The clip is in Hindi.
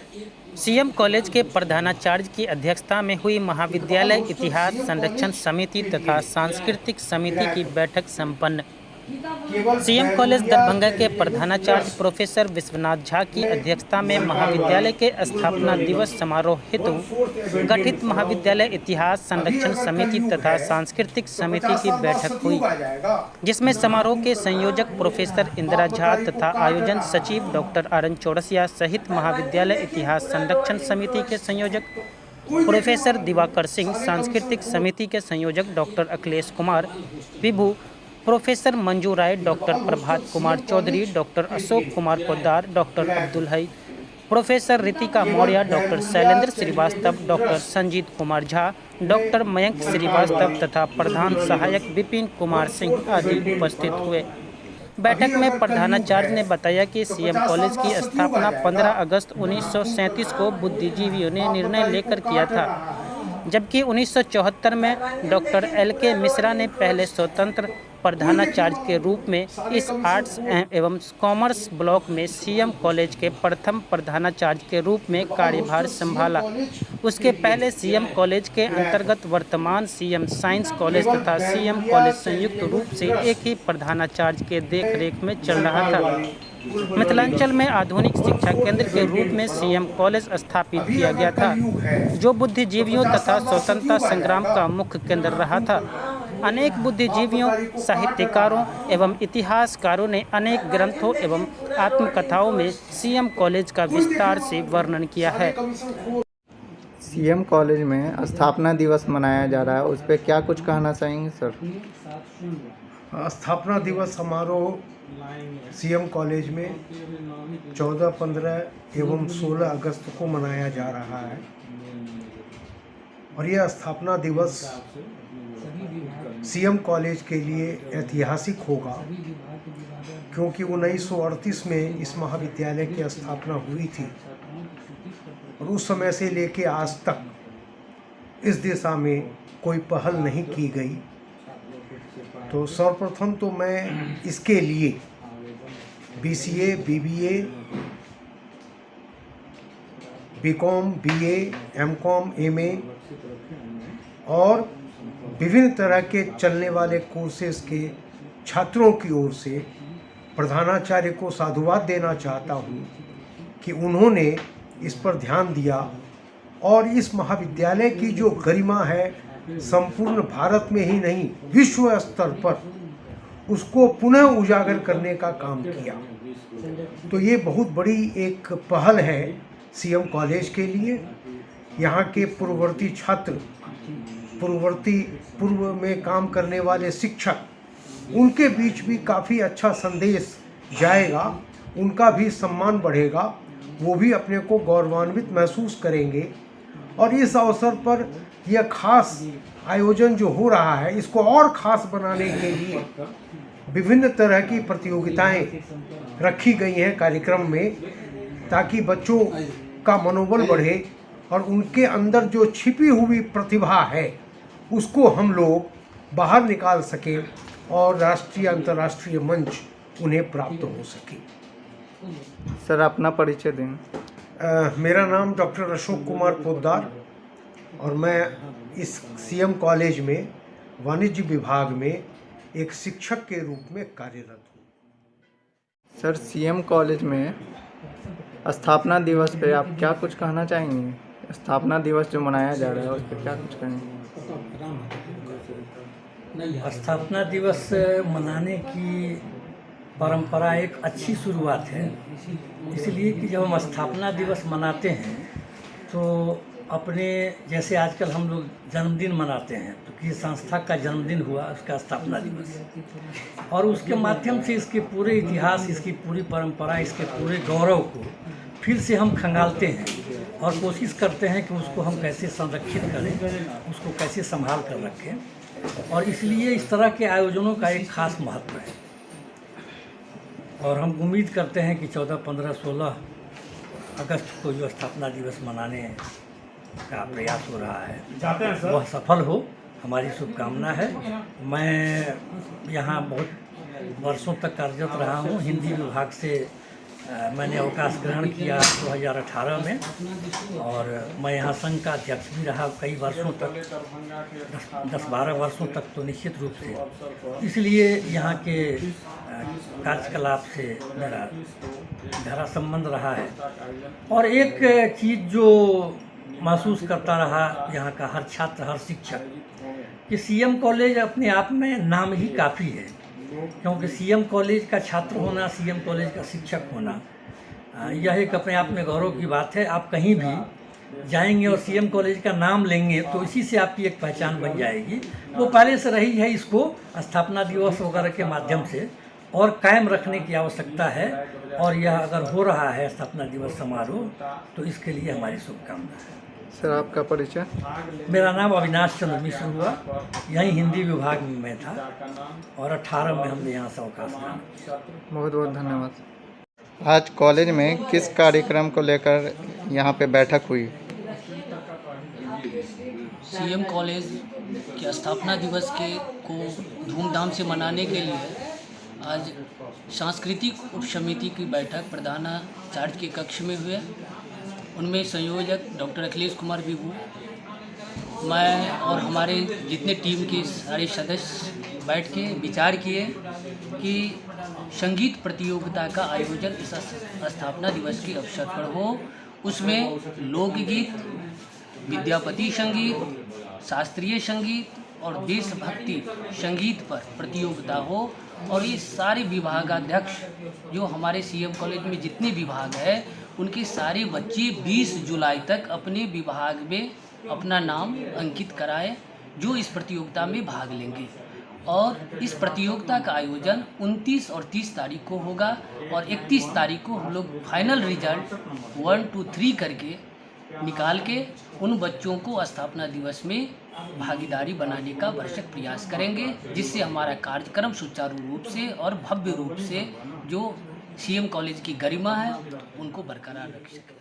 सीएम कॉलेज के प्रधानाचार्य की अध्यक्षता में हुई महाविद्यालय इतिहास संरक्षण समिति तथा सांस्कृतिक समिति की बैठक संपन्न। सीएम कॉलेज दरभंगा के प्रधानाचार्य प्रोफेसर विश्वनाथ झा की अध्यक्षता में महाविद्यालय के स्थापना दिवस समारोह हेतु गठित महाविद्यालय इतिहास संरक्षण समिति तथा सांस्कृतिक समिति की बैठक हुई, जिसमें समारोह के संयोजक प्रोफेसर इंदिरा झा तथा आयोजन सचिव डॉक्टर आर.एन. चौरसिया सहित महाविद्यालय इतिहास संरक्षण समिति के संयोजक प्रोफेसर दिवाकर सिंह, सांस्कृतिक समिति के संयोजक doctor Akhilesh Kumar Vibhu, professor Manju Rai, doctor Prabhat Kumar Chaudhary, doctor Ashok Kumar Poddar, doctor Abdul Hai, professor Ritika Maurya, doctor Shailendra Srivastava, doctor Sanjeet Kumar Jha, doctor Mayank Srivastava तथा प्रधान सहायक विपिन कुमार सिंह आदि उपस्थित हुए। बैठक में प्रधानाचार्य ने बताया कि सीएम कॉलेज की स्थापना 15 अगस्त 1937 को बुद्धिजीवियों ने निर्णय लेकर किया था, जबकि 1974 में डॉक्टर एल.के. मिश्रा ने पहले स्वतंत्र प्रधानाचार्य के रूप में इस आर्ट्स एवं कॉमर्स ब्लॉक में सीएम कॉलेज के प्रथम प्रधानाचार्य के रूप में कार्यभार संभाला। उसके पहले सीएम कॉलेज के अंतर्गत वर्तमान सीएम साइंस कॉलेज तथा सीएम कॉलेज संयुक्त रूप से एक ही प्रधानाचार्य के देखरेख में चल रहा था। मिथिलांचल में आधुनिक शिक्षा केंद्र के रूप में सीएम कॉलेज स्थापित किया गया था, जो बुद्धिजीवियों तथा स्वतंत्रता संग्राम का मुख्य केंद्र रहा था। अनेक बुद्धिजीवियों, साहित्यकारों एवं इतिहासकारों ने अनेक ग्रंथों एवं आत्मकथाओं में सीएम कॉलेज का विस्तार से वर्णन किया है। सीएम कॉलेज में स्थापना दिवस मनाया जा रहा है, उस पर क्या कुछ कहना चाहेंगे सर? स्थापना दिवस समारोह सीएम कॉलेज में 14, 15 एवं 16 अगस्त को मनाया जा रहा है और यह स्थापना दिवस सीएम कॉलेज के लिए ऐतिहासिक होगा, क्योंकि 1938 में इस महाविद्यालय की स्थापना हुई थी और उस समय से लेके आज तक इस दिशा में कोई पहल नहीं की गई। तो सर्वप्रथम तो मैं इसके लिए BCA, BBA, BCom, BA, MCom, MA और विभिन्न तरह के चलने वाले कोर्सेज के छात्रों की ओर से प्रधानाचार्य को साधुवाद देना चाहता हूँ कि उन्होंने इस पर ध्यान दिया और इस महाविद्यालय की जो गरिमा है संपूर्ण भारत में ही नहीं विश्व स्तर पर उसको पुनः उजागर करने का काम किया। तो ये बहुत बड़ी एक पहल है सीएम कॉलेज के लिए। यहाँ के पूर्ववर्ती छात्र, पूर्व में काम करने वाले शिक्षक, उनके बीच भी काफ़ी अच्छा संदेश जाएगा, उनका भी सम्मान बढ़ेगा, वो भी अपने को गौरवान्वित महसूस करेंगे। और इस अवसर पर यह खास आयोजन जो हो रहा है, इसको और ख़ास बनाने के लिए विभिन्न तरह की प्रतियोगिताएं रखी गई हैं कार्यक्रम में, ताकि बच्चों का मनोबल बढ़े और उनके अंदर जो छिपी हुई प्रतिभा है उसको हम लोग बाहर निकाल सकें और राष्ट्रीय अंतर्राष्ट्रीय मंच उन्हें प्राप्त हो सके। सर अपना परिचय दें। मेरा नाम डॉक्टर अशोक कुमार पोद्दार और मैं इस सीएम कॉलेज में वाणिज्य विभाग में एक शिक्षक के रूप में कार्यरत हूँ। सर सीएम कॉलेज में स्थापना दिवस पे आप क्या कुछ कहना चाहेंगे? स्थापना दिवस जो मनाया जा रहा है उस पर क्या कुछ कहेंगे? स्थापना दिवस मनाने की परंपरा एक अच्छी शुरुआत है, इसलिए कि जब हम स्थापना दिवस मनाते हैं तो अपने जैसे आजकल हम लोग जन्मदिन मनाते हैं, तो किसी संस्था का जन्मदिन हुआ उसका स्थापना दिवस, और उसके माध्यम से इसके पूरे इतिहास, इसकी पूरी परंपरा, इसके पूरे गौरव को फिर से हम खंगालते हैं और कोशिश करते हैं कि उसको हम कैसे संरक्षित करें, उसको कैसे संभाल कर रखें। और इसलिए इस तरह के आयोजनों का एक खास महत्व है और हम उम्मीद करते हैं कि 14, 15, 16 अगस्त को जो स्थापना दिवस मनाने का प्रयास हो रहा है वह सफल हो, हमारी शुभकामना है। मैं यहाँ बहुत वर्षों तक कार्यरत रहा हूँ, हिंदी विभाग से मैंने अवकाश ग्रहण किया 2018 में, और मैं यहाँ संघ का अध्यक्ष भी रहा कई वर्षों तक, 10-12 वर्षों तक तो निश्चित रूप से। इसलिए यहाँ के कार्यकलाप से मेरा गहरा संबंध रहा है। और एक चीज़ जो महसूस करता रहा यहाँ का हर छात्र, हर शिक्षक, कि सीएम कॉलेज अपने आप में नाम ही काफ़ी है, क्योंकि सीएम कॉलेज का छात्र होना, सीएम कॉलेज का शिक्षक होना, यह एक अपने आप में गौरव की बात है। आप कहीं भी जाएंगे और सीएम कॉलेज का नाम लेंगे तो इसी से आपकी एक पहचान बन जाएगी। वो पहले से रही है, इसको स्थापना दिवस वगैरह के माध्यम से और कायम रखने की आवश्यकता है। और यह अगर हो रहा है स्थापना दिवस समारोह, तो इसके लिए हमारी शुभकामनाएं हैं। सर, आपका परिचय? मेरा नाम अविनाश चंद्र मिश्र हुआ, यहीं हिंदी विभाग में मैं था, और 18 में हमने यहाँ से अवकाश लिया। बहुत बहुत धन्यवाद। आज कॉलेज में किस कार्यक्रम को लेकर यहाँ पे बैठक हुई? सीएम कॉलेज के स्थापना दिवस को धूमधाम से मनाने के लिए आज सांस्कृतिक उप समिति की बैठक प्रधानाचार्य के कक्ष में हुए। उनमें संयोजक डॉक्टर अखिलेश कुमार विभू, मैं और हमारे जितने टीम के सारे सदस्य बैठ के विचार किए कि संगीत प्रतियोगिता का आयोजन इस स्थापना दिवस के अवसर पर हो। उसमें लोकगीत, विद्यापति संगीत, शास्त्रीय संगीत और देशभक्ति संगीत पर प्रतियोगिता हो। और ये सारे विभागाध्यक्ष जो हमारे सीएम कॉलेज में जितने विभाग हैं, उनके सारे बच्चे 20 जुलाई तक अपने विभाग में अपना नाम अंकित कराएं जो इस प्रतियोगिता में भाग लेंगे। और इस प्रतियोगिता का आयोजन 29 और 30 तारीख को होगा, और 31 तारीख को हम लोग फाइनल रिजल्ट 1, 2, 3 करके निकाल के उन बच्चों को स्थापना दिवस में भागीदारी बनाने का भरसक प्रयास करेंगे, जिससे हमारा कार्यक्रम सुचारू रूप से और भव्य रूप से जो सीएम कॉलेज की गरिमा है उनको बरकरार रख सके।